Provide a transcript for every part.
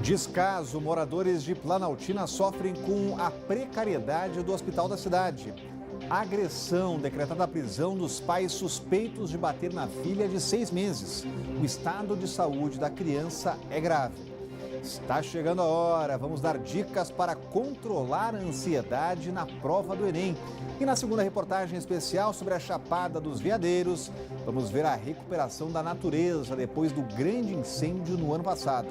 Descaso, moradores de Planaltina sofrem com a precariedade do hospital da cidade. Agressão, decretada a prisão dos pais suspeitos de bater na filha de 6 meses. O estado de saúde da criança é grave. Está chegando a hora, vamos dar dicas para controlar a ansiedade na prova do Enem. E na segunda reportagem especial sobre a Chapada dos Veadeiros, vamos ver a recuperação da natureza depois do grande incêndio no ano passado.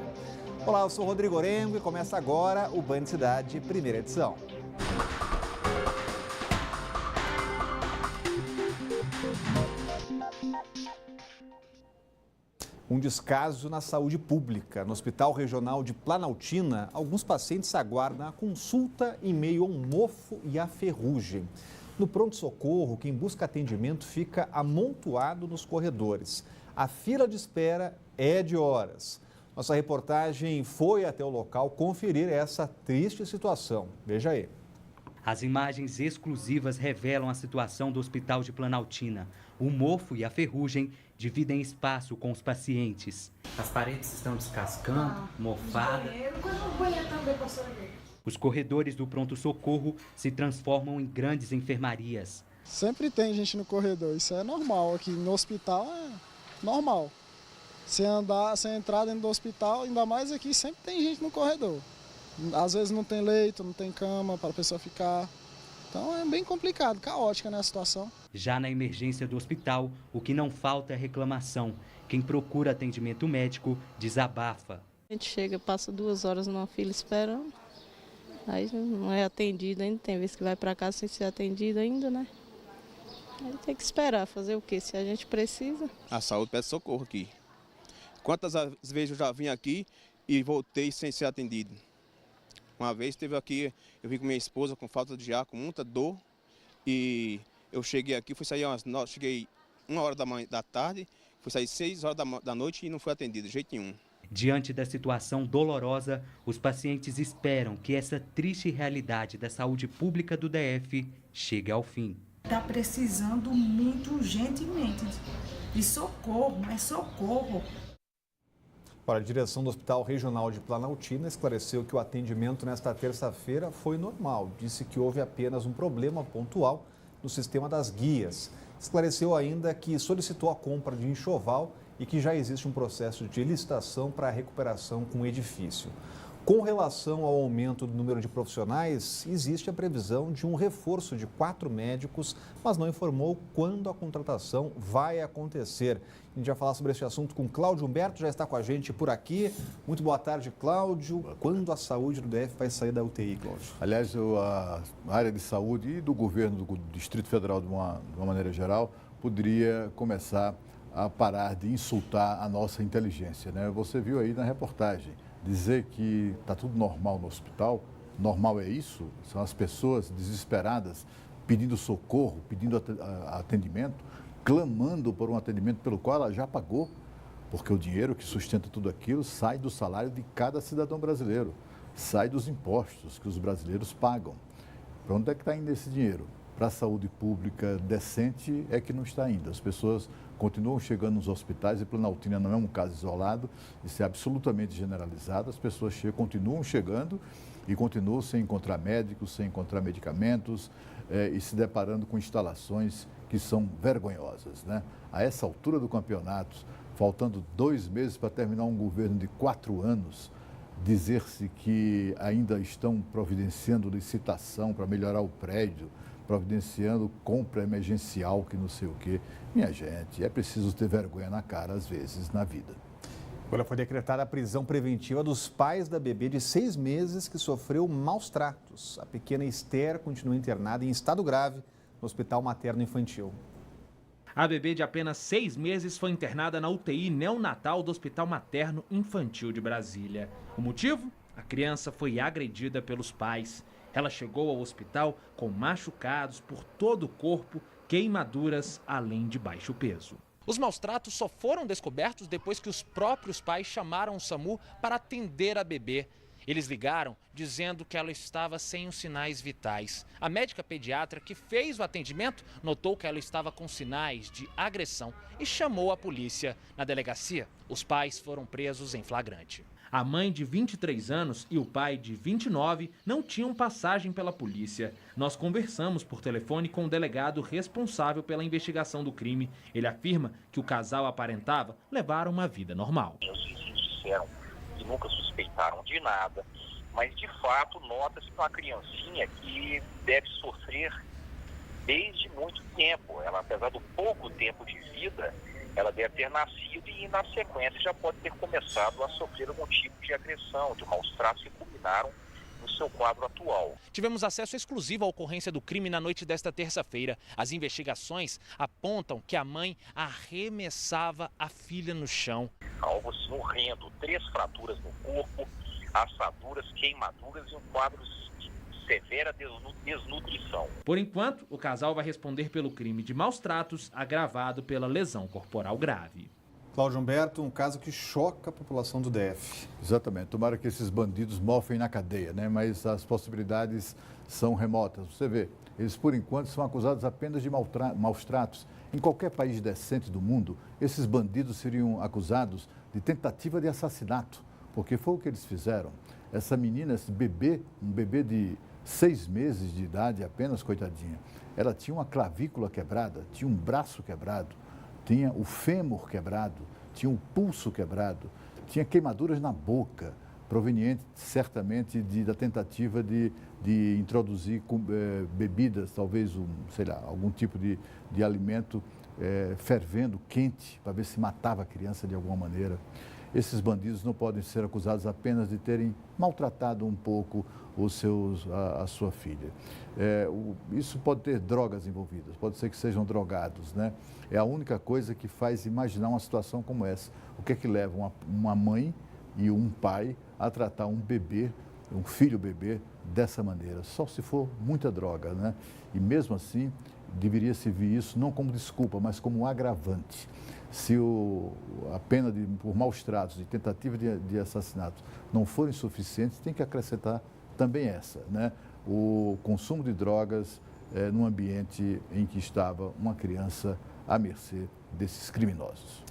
Olá, eu sou Rodrigo Orengo e começa agora o Band Cidade, primeira edição. Um descaso na saúde pública. No Hospital Regional de Planaltina, alguns pacientes aguardam a consulta em meio a um mofo e a ferrugem. No pronto-socorro, quem busca atendimento fica amontoado nos corredores. A fila de espera é de horas. Nossa reportagem foi até o local conferir essa triste situação. Veja aí. As imagens exclusivas revelam a situação do Hospital de Planaltina. O mofo e a ferrugem dividem espaço com os pacientes. As paredes estão descascando, mofadas. Os corredores do pronto-socorro se transformam em grandes enfermarias. Sempre tem gente no corredor, isso é normal. Aqui no hospital é normal. Se entrar dentro do hospital, ainda mais aqui, sempre tem gente no corredor. Às vezes não tem leito, não tem cama para a pessoa ficar. Então é bem complicado, caótica, né, a situação. Já na emergência do hospital, o que não falta é reclamação. Quem procura atendimento médico desabafa. A gente chega, passa 2 horas numa fila esperando, aí não é atendido ainda, tem vezes que vai para casa sem ser atendido ainda, né? Aí tem que esperar, fazer o quê? Se a gente precisa. A saúde pede socorro aqui. Quantas vezes eu já vim aqui e voltei sem ser atendido? Uma vez esteve aqui, eu vim com minha esposa com falta de ar, com muita dor. E eu cheguei aqui, cheguei 1h da tarde, fui sair 6h da noite e não fui atendido de jeito nenhum. Diante da situação dolorosa, os pacientes esperam que essa triste realidade da saúde pública do DF chegue ao fim. Está precisando muito urgentemente de socorro, mas socorro. A direção do Hospital Regional de Planaltina esclareceu que o atendimento nesta terça-feira foi normal. Disse que houve apenas um problema pontual no sistema das guias. Esclareceu ainda que solicitou a compra de enxoval e que já existe um processo de licitação para a recuperação com o edifício. Com relação ao aumento do número de profissionais, existe a previsão de um reforço de 4 médicos, mas não informou quando a contratação vai acontecer. A gente vai falar sobre esse assunto com Cláudio Humberto, já está com a gente por aqui. Muito boa tarde, Cláudio. Quando a saúde do DF vai sair da UTI, Cláudio? Aliás, a área de saúde e do governo do Distrito Federal, de uma maneira geral, poderia começar a parar de insultar a nossa inteligência, né? Você viu aí na reportagem. Dizer que está tudo normal no hospital, normal é isso? São as pessoas desesperadas pedindo socorro, pedindo atendimento, clamando por um atendimento pelo qual ela já pagou, porque o dinheiro que sustenta tudo aquilo sai do salário de cada cidadão brasileiro, sai dos impostos que os brasileiros pagam. Para onde é que está indo esse dinheiro? Para a saúde pública decente é que não está indo. As pessoas continuam chegando nos hospitais e Planaltina não é um caso isolado, isso é absolutamente generalizado. As pessoas continuam chegando e continuam sem encontrar médicos, sem encontrar medicamentos e se deparando com instalações que são vergonhosas, né? A essa altura do campeonato, faltando 2 meses para terminar um governo de 4 anos, dizer-se que ainda estão providenciando licitação para melhorar o prédio, providenciando compra emergencial, que não sei o quê. Minha gente, é preciso ter vergonha na cara, às vezes, na vida. Agora foi decretada a prisão preventiva dos pais da bebê de 6 meses que sofreu maus tratos. A pequena Esther continua internada em estado grave no Hospital Materno Infantil. A bebê de apenas 6 meses foi internada na UTI neonatal do Hospital Materno Infantil de Brasília. O motivo? A criança foi agredida pelos pais. Ela chegou ao hospital com machucados por todo o corpo, queimaduras, além de baixo peso. Os maus-tratos só foram descobertos depois que os próprios pais chamaram o SAMU para atender a bebê. Eles ligaram dizendo que ela estava sem os sinais vitais. A médica pediatra que fez o atendimento notou que ela estava com sinais de agressão e chamou a polícia. Na delegacia, os pais foram presos em flagrante. A mãe de 23 anos e o pai de 29 não tinham passagem pela polícia. Nós conversamos por telefone com o delegado responsável pela investigação do crime. Ele afirma que o casal aparentava levar uma vida normal. Os vizinhos disseram que nunca suspeitaram de nada, mas de fato nota-se uma criancinha que deve sofrer desde muito tempo. Ela, apesar do pouco tempo de vida, ela deve ter nascido e, na sequência, já pode ter começado a sofrer algum tipo de agressão, de maus tratos que culminaram no seu quadro atual. Tivemos acesso exclusivo à ocorrência do crime na noite desta terça-feira. As investigações apontam que a mãe arremessava a filha no chão. Algo assim horrendo, 3 fraturas no corpo, assaduras, queimaduras e um quadro de severa desnutrição. Por enquanto, o casal vai responder pelo crime de maus tratos agravado pela lesão corporal grave. Cláudio Humberto, um caso que choca a população do DF. Exatamente. Tomara que esses bandidos mofem na cadeia, né? Mas as possibilidades são remotas. Você vê, eles por enquanto são acusados apenas de maus tratos. Em qualquer país decente do mundo, esses bandidos seriam acusados de tentativa de assassinato, porque foi o que eles fizeram. Essa menina, esse bebê, um bebê de 6 meses de idade apenas, coitadinha, ela tinha uma clavícula quebrada, tinha um braço quebrado, tinha o fêmur quebrado, tinha o pulso quebrado, tinha queimaduras na boca, proveniente certamente da tentativa de introduzir bebidas, talvez algum tipo de alimento fervendo, quente, para ver se matava a criança de alguma maneira. Esses bandidos não podem ser acusados apenas de terem maltratado um pouco a sua filha. Isso pode ter drogas envolvidas, pode ser que sejam drogados, né? É a única coisa que faz imaginar uma situação como essa. O que é que leva uma mãe e um pai a tratar um bebê, um filho bebê, dessa maneira? Só se for muita droga, né? E mesmo assim, deveria se ver isso não como desculpa, mas como um agravante. Se a pena por maus tratos, de tentativa de assassinato, não forem suficientes, tem que acrescentar também essa, né? O consumo de drogas num ambiente em que estava uma criança à mercê desses criminosos.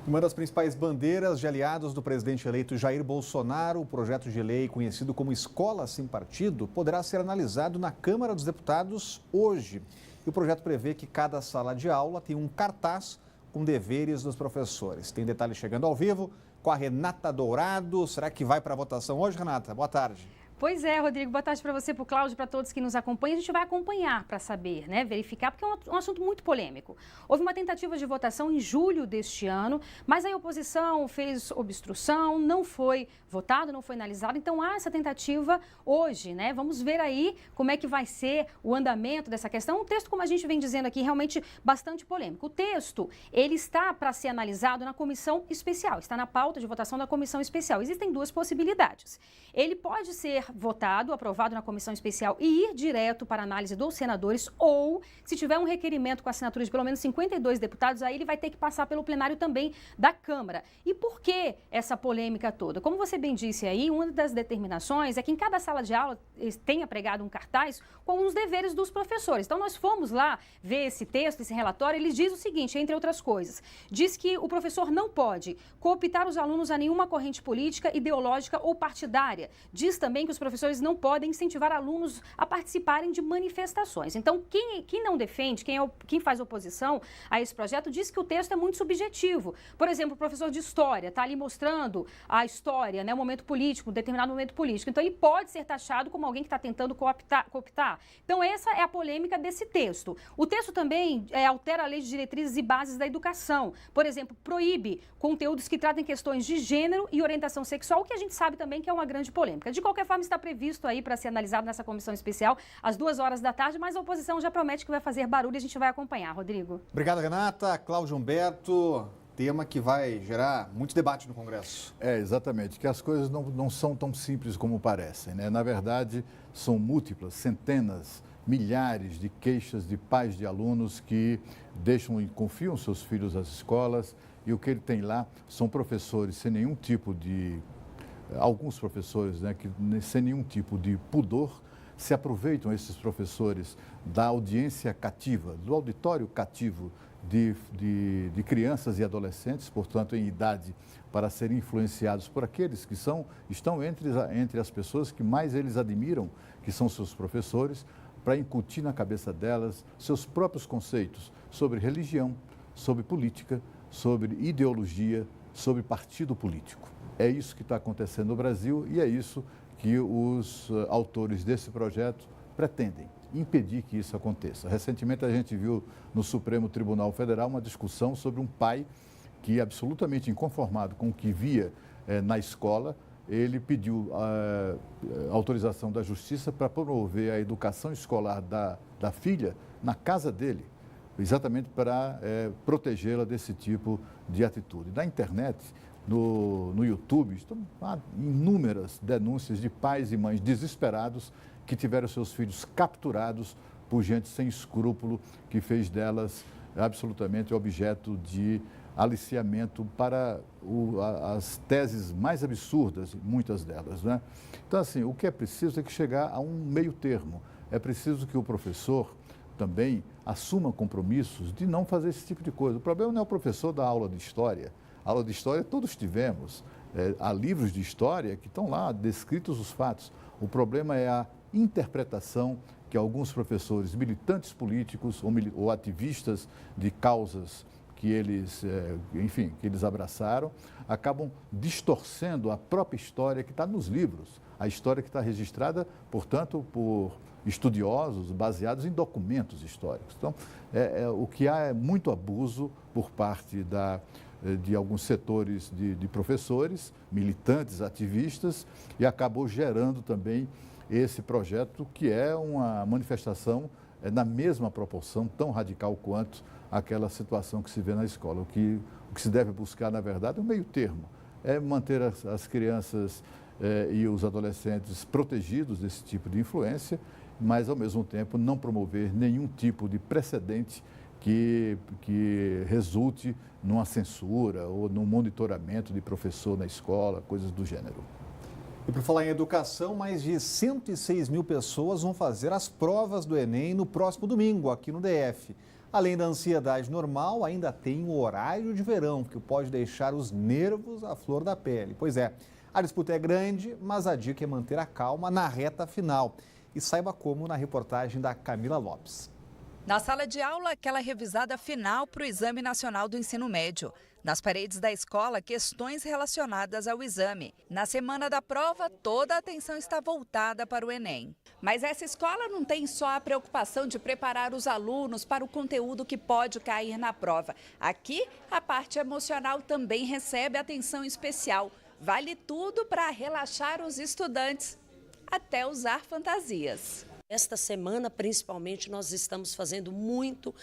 Uma das principais bandeiras de aliados do presidente eleito Jair Bolsonaro, o projeto de lei conhecido como Escola Sem Partido, poderá ser analisado na Câmara dos Deputados hoje. E o projeto prevê que cada sala de aula tenha um cartaz com deveres dos professores. Tem detalhe chegando ao vivo com a Renata Dourado. Será que vai para a votação hoje, Renata? Boa tarde. Pois é, Rodrigo, boa tarde para você, para o Cláudio, para todos que nos acompanham. A gente vai acompanhar para saber, né, verificar, porque é um assunto muito polêmico. Houve uma tentativa de votação em julho deste ano, mas a oposição fez obstrução, não foi votado, não foi analisado. Então há essa tentativa hoje, né? Vamos ver aí como é que vai ser o andamento dessa questão. Um texto, como a gente vem dizendo aqui, realmente bastante polêmico. O texto, ele está para ser analisado na comissão especial, está na pauta de votação da comissão especial. Existem 2 possibilidades. Ele pode ser votado, aprovado na comissão especial e ir direto para análise dos senadores, ou, se tiver um requerimento com assinatura de pelo menos 52 deputados, aí ele vai ter que passar pelo plenário também da Câmara. E por que essa polêmica toda? Como você bem disse aí, uma das determinações é que em cada sala de aula tenha pregado um cartaz com os deveres dos professores. Então, nós fomos lá ver esse texto, esse relatório, ele diz o seguinte, entre outras coisas, diz que o professor não pode cooptar os alunos a nenhuma corrente política, ideológica ou partidária. Diz também que os professores não podem incentivar alunos a participarem de manifestações. Então, quem não defende, quem faz oposição a esse projeto, diz que o texto é muito subjetivo. Por exemplo, o professor de história está ali mostrando a história, né, o momento político, um determinado momento político. Então, ele pode ser taxado como alguém que está tentando cooptar. Então, essa é a polêmica desse texto. O texto também altera a lei de diretrizes e bases da educação. Por exemplo, proíbe conteúdos que tratem questões de gênero e orientação sexual, que a gente sabe também que é uma grande polêmica. De qualquer forma, está previsto aí para ser analisado nessa comissão especial às 2h da tarde, mas a oposição já promete que vai fazer barulho e a gente vai acompanhar. Rodrigo. Obrigado, Renata. Cláudio Humberto, tema que vai gerar muito debate no Congresso. Exatamente, que as coisas não são tão simples como parecem, né? Na verdade, são múltiplas, centenas, milhares de queixas de pais de alunos que deixam e confiam seus filhos às escolas, e o que ele tem lá são professores sem nenhum tipo de... Alguns professores, né, que sem nenhum tipo de pudor, se aproveitam, esses professores, da audiência cativa, do auditório cativo de crianças e adolescentes, portanto, em idade para serem influenciados por aqueles que estão entre as pessoas que mais eles admiram, que são seus professores, para incutir na cabeça delas seus próprios conceitos sobre religião, sobre política, sobre ideologia, sobre partido político. É isso que está acontecendo no Brasil e é isso que os autores desse projeto pretendem, impedir que isso aconteça. Recentemente a gente viu no Supremo Tribunal Federal uma discussão sobre um pai que, absolutamente inconformado com o que via na escola, ele pediu a autorização da Justiça para promover a educação escolar da filha na casa dele, exatamente para protegê-la desse tipo de atitude. Na internet, no YouTube, há inúmeras denúncias de pais e mães desesperados que tiveram seus filhos capturados por gente sem escrúpulo, que fez delas absolutamente objeto de aliciamento para as teses mais absurdas, muitas delas, né? Então, assim, o que é preciso é que chegar a um meio termo. É preciso que o professor também assuma compromissos de não fazer esse tipo de coisa. O problema não é o professor da aula de história. A aula de história todos tivemos. Há livros de história que estão lá descritos os fatos. O problema é a interpretação que alguns professores, militantes políticos ou ativistas de causas que eles, que eles abraçaram, acabam distorcendo a própria história que está nos livros. A história que está registrada, portanto, por estudiosos baseados em documentos históricos. Então, o que há é muito abuso por parte de alguns setores de professores, militantes, ativistas, e acabou gerando também esse projeto que é uma manifestação na mesma proporção, tão radical quanto aquela situação que se vê na escola. O que se deve buscar, na verdade, é um meio termo. É manter as crianças e os adolescentes protegidos desse tipo de influência, mas, ao mesmo tempo, não promover nenhum tipo de precedente que resulte numa censura ou num monitoramento de professor na escola, coisas do gênero. E por falar em educação, mais de 106 mil pessoas vão fazer as provas do Enem no próximo domingo, aqui no DF. Além da ansiedade normal, ainda tem o horário de verão, que pode deixar os nervos à flor da pele. Pois é, a disputa é grande, mas a dica é manter a calma na reta final. E saiba como na reportagem da Camila Lopes. Na sala de aula, aquela revisada final para o Exame Nacional do Ensino Médio. Nas paredes da escola, questões relacionadas ao exame. Na semana da prova, toda a atenção está voltada para o Enem. Mas essa escola não tem só a preocupação de preparar os alunos para o conteúdo que pode cair na prova. Aqui, a parte emocional também recebe atenção especial. Vale tudo para relaxar os estudantes, até usar fantasias. Esta semana, principalmente, nós estamos fazendo muito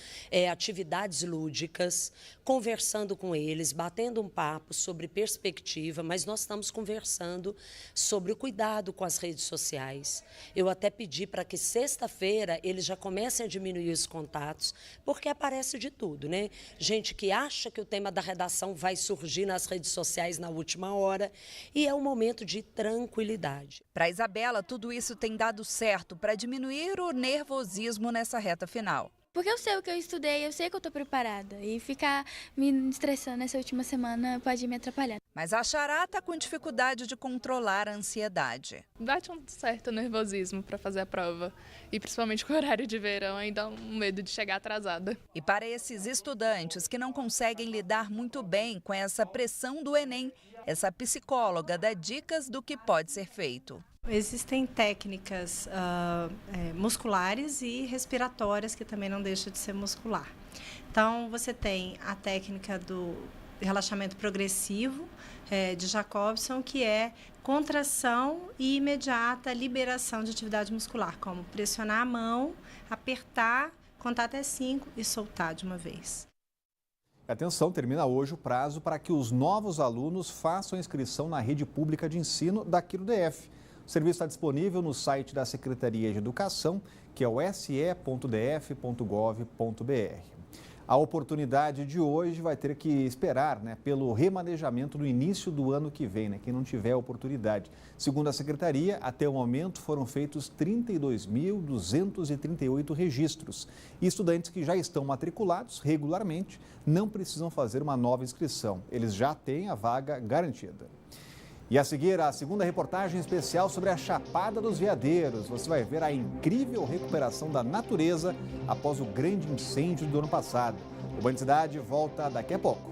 atividades lúdicas, conversando com eles, batendo um papo sobre perspectiva, mas nós estamos conversando sobre o cuidado com as redes sociais. Eu até pedi para que sexta-feira eles já comecem a diminuir os contatos, porque aparece de tudo, né? Gente que acha que o tema da redação vai surgir nas redes sociais na última hora, e é um momento de tranquilidade. Para Isabela, tudo isso tem dado certo para diminuir o nervosismo nessa reta final. Porque eu sei o que eu estudei, eu sei que eu estou preparada. E ficar me estressando nessa última semana pode me atrapalhar. Mas a Xará está com dificuldade de controlar a ansiedade. Bate um certo nervosismo para fazer a prova. E principalmente com o horário de verão, ainda um medo de chegar atrasada. E para esses estudantes que não conseguem lidar muito bem com essa pressão do Enem, essa psicóloga dá dicas do que pode ser feito. Existem técnicas musculares e respiratórias, que também não deixa de ser muscular. Então, você tem a técnica do relaxamento progressivo de Jacobson, que é contração e imediata liberação de atividade muscular, como pressionar a mão, apertar, contar até 5 e soltar de uma vez. Atenção, termina hoje o prazo para que os novos alunos façam inscrição na rede pública de ensino daqui do DF. O serviço está disponível no site da Secretaria de Educação, que é o se.df.gov.br. A oportunidade de hoje vai ter que esperar, pelo remanejamento no início do ano que vem, quem não tiver a oportunidade. Segundo a Secretaria, até o momento foram feitos 32.238 registros. E estudantes que já estão matriculados regularmente não precisam fazer uma nova inscrição. Eles já têm a vaga garantida. E a seguir, a segunda reportagem especial sobre a Chapada dos Veadeiros. Você vai ver a incrível recuperação da natureza após o grande incêndio do ano passado. O Band Cidade volta daqui a pouco.